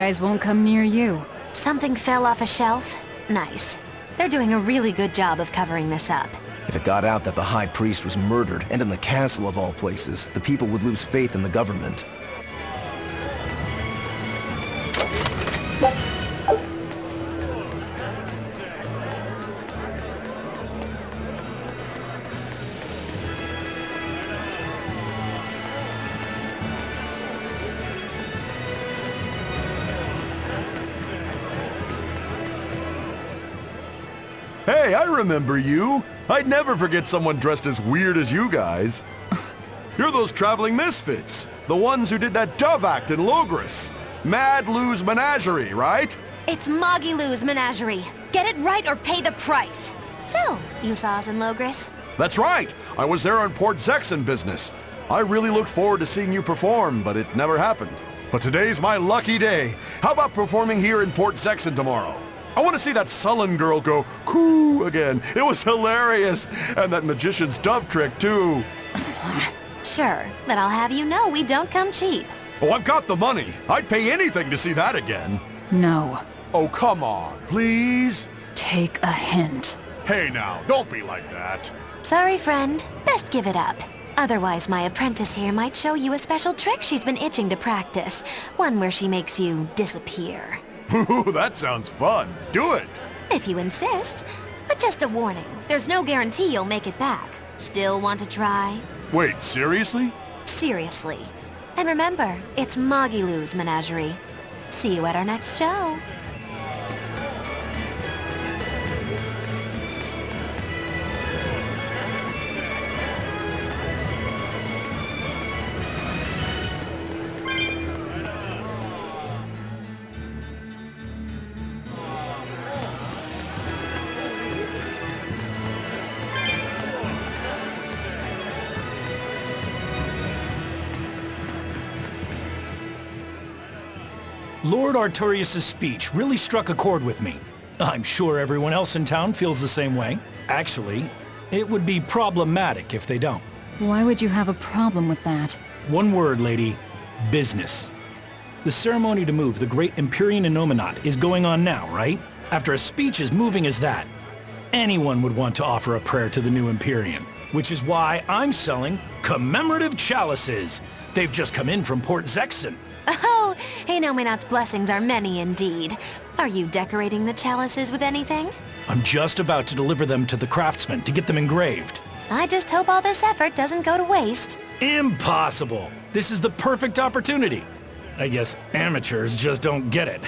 Guys won't come near you. Something fell off a shelf? Nice. They're doing a really good job of covering this up. If it got out that the High Priest was murdered, and in the castle of all places, the people would lose faith in the government. Hey, I remember you. I'd never forget someone dressed as weird as you guys. You're those traveling misfits. The ones who did that dove act in Logris. Mad Lou's Menagerie, right? It's Moggy Lou's Menagerie. Get it right or pay the price. So, you saw us in Logris? That's right. I was there on Port Zexon business. I really looked forward to seeing you perform, but it never happened. But today's my lucky day. How about performing here in Port Zexon tomorrow? I want to see that sullen girl go coo again. It was hilarious. And that magician's dove trick, too. Sure, but I'll have you know we don't come cheap. Oh, I've got the money. I'd pay anything to see that again. No. Oh, come on, please? Take a hint. Hey now, don't be like that. Sorry, friend. Best give it up. Otherwise, my apprentice here might show you a special trick she's been itching to practice. One where she makes you disappear. Ooh, that sounds fun. Do it. If you insist. But just a warning, there's no guarantee you'll make it back. Still want to try? Wait, seriously? Seriously. And remember, it's Moggy Lou's Menagerie. See you at our next show. Lord Artorius' speech really struck a chord with me. I'm sure everyone else in town feels the same way. Actually, it would be problematic if they don't. Why would you have a problem with that? One word, lady. Business. The ceremony to move the great Empyrean Innominat is going on now, right? After a speech as moving as that, anyone would want to offer a prayer to the new Empyrean, which is why I'm selling commemorative chalices. They've just come in from Port Zexon. Oh, Innominat's blessings are many indeed. Are you decorating the chalices with anything? I'm just about to deliver them to the craftsman to get them engraved. I just hope all this effort doesn't go to waste. Impossible! This is the perfect opportunity. I guess amateurs just don't get it.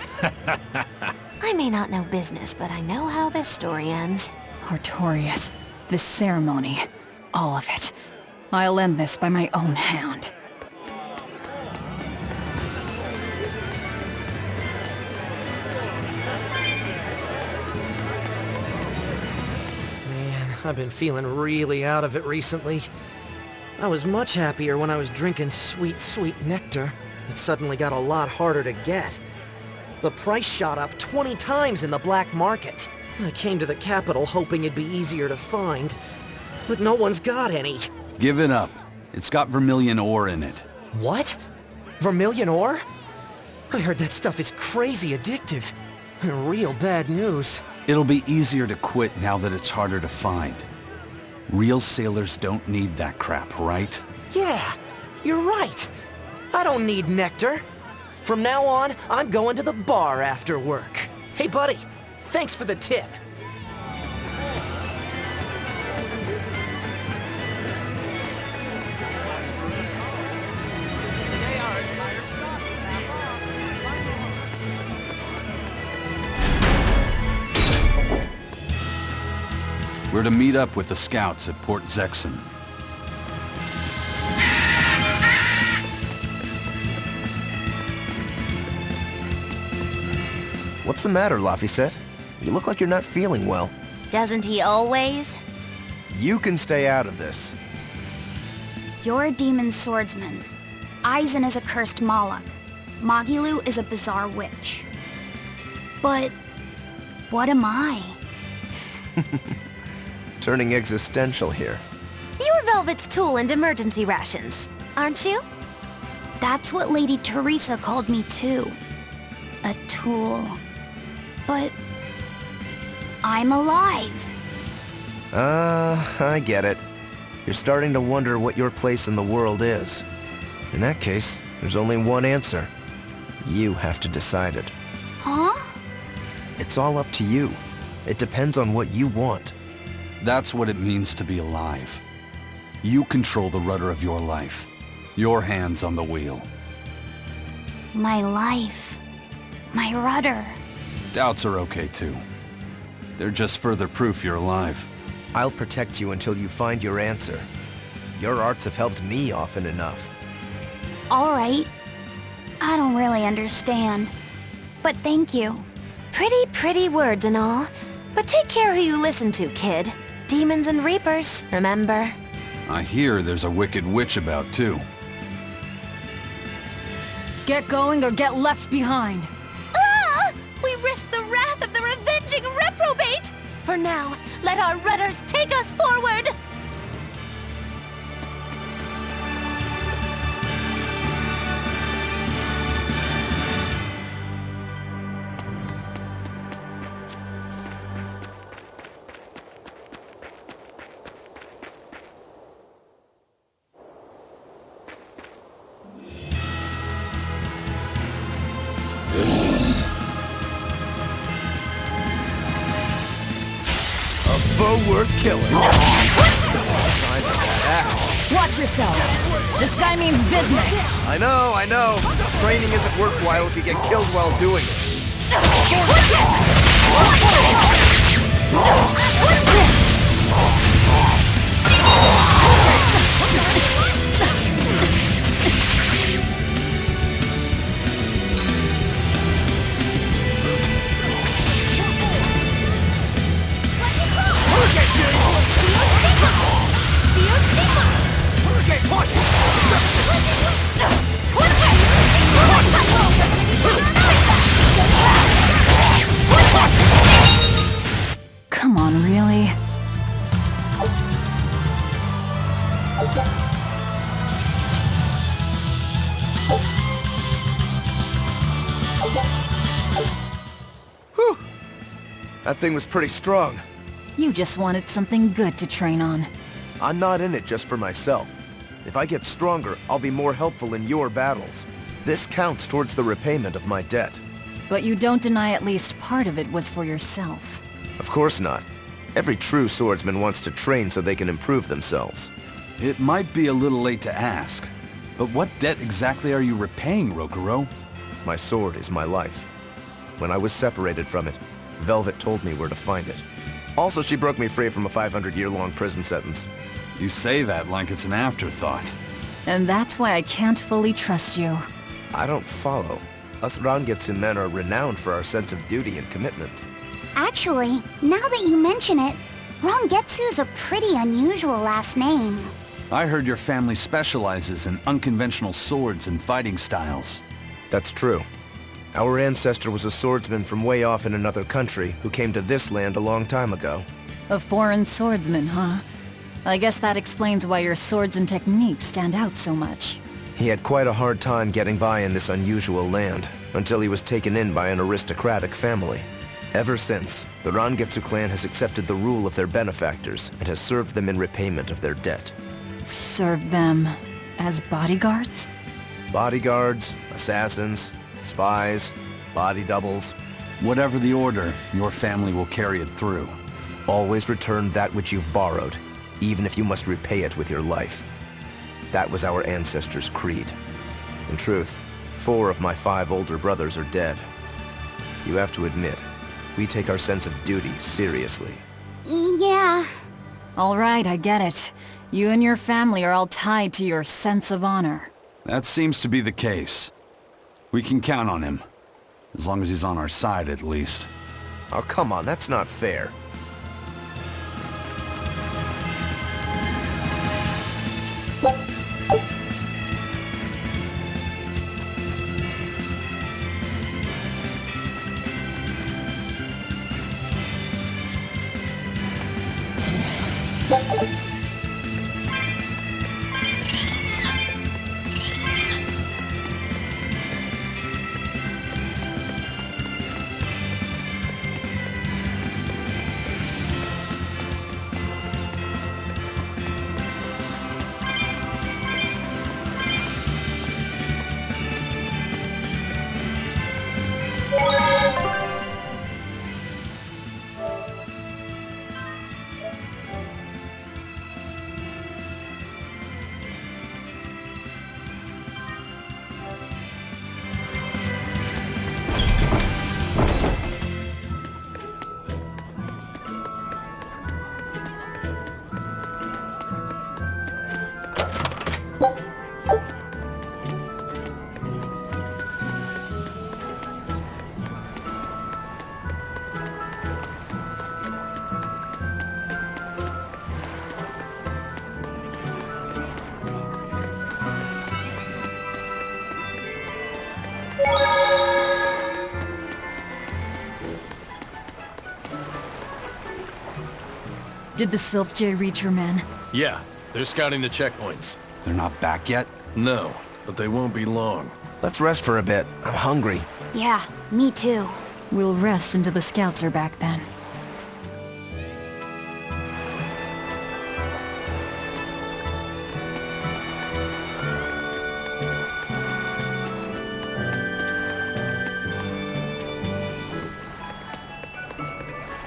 I may not know business, but I know how this story ends. Artorius, this ceremony, all of it. I'll end this by my own hand. I've been feeling really out of it recently. I was much happier when I was drinking sweet, sweet nectar. It suddenly got a lot harder to get. The price shot up 20 times in the black market. I came to the capital hoping it'd be easier to find, but no one's got any. Give it up. It's got vermilion ore in it. What? Vermilion ore? I heard that stuff is crazy addictive. Real bad news. It'll be easier to quit now that it's harder to find. Real sailors don't need that crap, right? Yeah, you're right. I don't need nectar. From now on, I'm going to the bar after work. Hey, buddy, thanks for the tip. We're to meet up with the scouts at Port Zexon. What's the matter, Laphicet? You look like you're not feeling well. Doesn't he always? You can stay out of this. You're a demon swordsman. Aizen is a cursed Moloch. Moggy Lou is a bizarre witch. But what am I? Turning existential here. You're Velvet's tool and emergency rations, aren't you? That's what Lady Teresa called me too. a tool. But I'm alive. I get it. You're starting to wonder what your place in the world is. In that case, there's only one answer. You have to decide it. Huh? It's all up to you. It depends on what you want. That's what it means to be alive. You control the rudder of your life. Your hands on the wheel. My life. My rudder. Doubts are okay too. They're just further proof you're alive. I'll protect you until you find your answer. Your arts have helped me often enough. All right. I don't really understand. But thank you. Pretty words and all. But take care who you listen to, kid. Demons and reapers, remember? I hear there's a wicked witch about too. Get going or get left behind. Ah! We risk the wrath of the revenging reprobate! For now, let our rudders take us forward! Foe worth killing. Size of that axe. Watch yourselves. This guy means business. I know. Training isn't worthwhile if you get killed while doing it. Come on, really? Whew. That thing was pretty strong. You just wanted something good to train on. I'm not in it just for myself. If I get stronger, I'll be more helpful in your battles. This counts towards the repayment of my debt. But you don't deny at least part of it was for yourself. Of course not. Every true swordsman wants to train so they can improve themselves. It might be a little late to ask, but what debt exactly are you repaying, Rokuro? My sword is my life. When I was separated from it, Velvet told me where to find it. Also, she broke me free from a 500-year-long prison sentence. You say that like it's an afterthought. And that's why I can't fully trust you. I don't follow. Us Rangetsu men are renowned for our sense of duty and commitment. Actually, now that you mention it, Rangetsu's a pretty unusual last name. I heard your family specializes in unconventional swords and fighting styles. That's true. Our ancestor was a swordsman from way off in another country who came to this land a long time ago. A foreign swordsman, huh? I guess that explains why your swords and techniques stand out so much. He had quite a hard time getting by in this unusual land, until he was taken in by an aristocratic family. Ever since, the Rangetsu clan has accepted the rule of their benefactors and has served them in repayment of their debt. Serve them as bodyguards? Bodyguards, assassins, spies, body doubles. Whatever the order, your family will carry it through. Always return that which you've borrowed, even if you must repay it with your life. That was our ancestors' creed. In truth, 4 of my 5 older brothers are dead. You have to admit, we take our sense of duty seriously. Yeah. All right, I get it. You and your family are all tied to your sense of honor. That seems to be the case. We can count on him. As long as he's on our side, at least. Oh, come on, that's not fair. Did the Sylph J reach your men? Yeah, they're scouting the checkpoints. They're not back yet? No, but they won't be long. Let's rest for a bit. I'm hungry. Yeah, me too. We'll rest until the scouts are back then.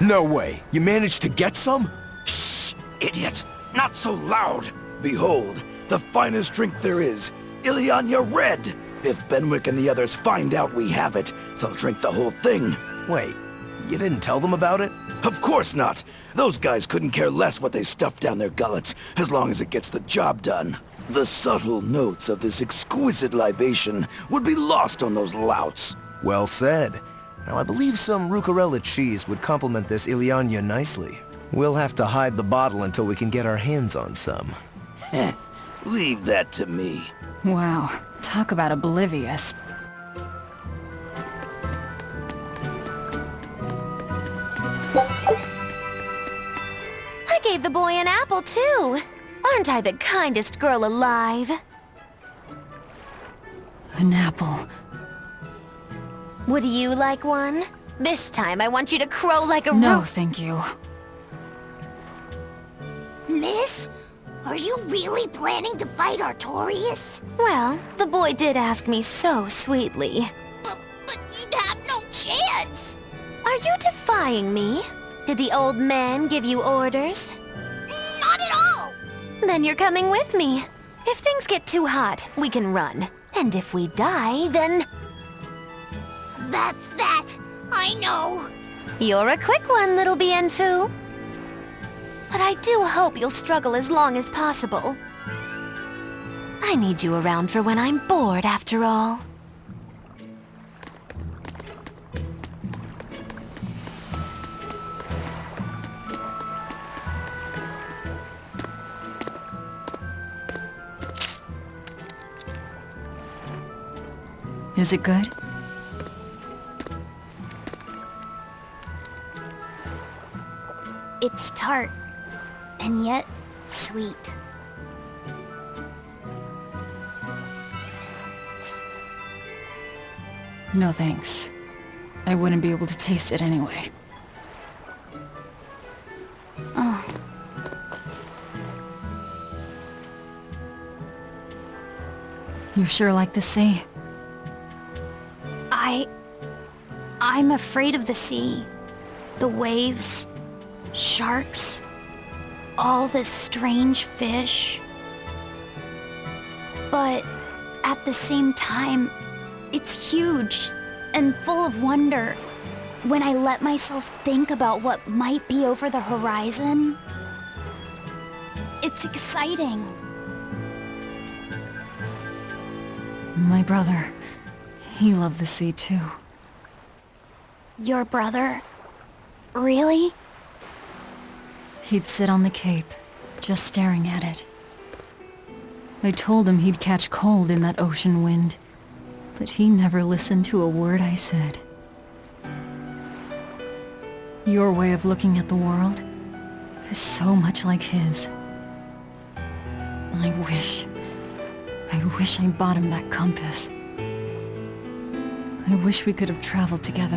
No way. You managed to get some? Shh! Idiot! Not so loud! Behold, the finest drink there is, Ileana Red! If Benwick and the others find out we have it, they'll drink the whole thing. Wait, you didn't tell them about it? Of course not! Those guys couldn't care less what they stuff down their gullets, as long as it gets the job done. The subtle notes of this exquisite libation would be lost on those louts. Well said. Now I believe some Rucarella cheese would complement this Ileana nicely. We'll have to hide the bottle until we can get our hands on some. Leave that to me. Wow, talk about oblivious. I gave the boy an apple, too. Aren't I the kindest girl alive? An apple. Would you like one? This time I want you to crow like a No, thank you. Miss, are you really planning to fight Artorias? Well, the boy did ask me so sweetly. But you'd have no chance. Are you defying me? Did the old man give you orders? Not at all. Then you're coming with me. If things get too hot, we can run. And if we die, then... That's that. I know. You're a quick one, little Bienfu. But I do hope you'll struggle as long as possible. I need you around for when I'm bored, after all. Is it good? It's tart, and yet sweet. No thanks. I wouldn't be able to taste it anyway. Oh. You sure like the sea? I'm afraid of the sea. The waves, sharks, all this strange fish. But at the same time, it's huge and full of wonder. When I let myself think about what might be over the horizon, it's exciting. My brother, he loved the sea too. Your brother? Really? He'd sit on the cape, just staring at it. I told him he'd catch cold in that ocean wind, but he never listened to a word I said. Your way of looking at the world is so much like his. I wish I bought him that compass. I wish we could have traveled together.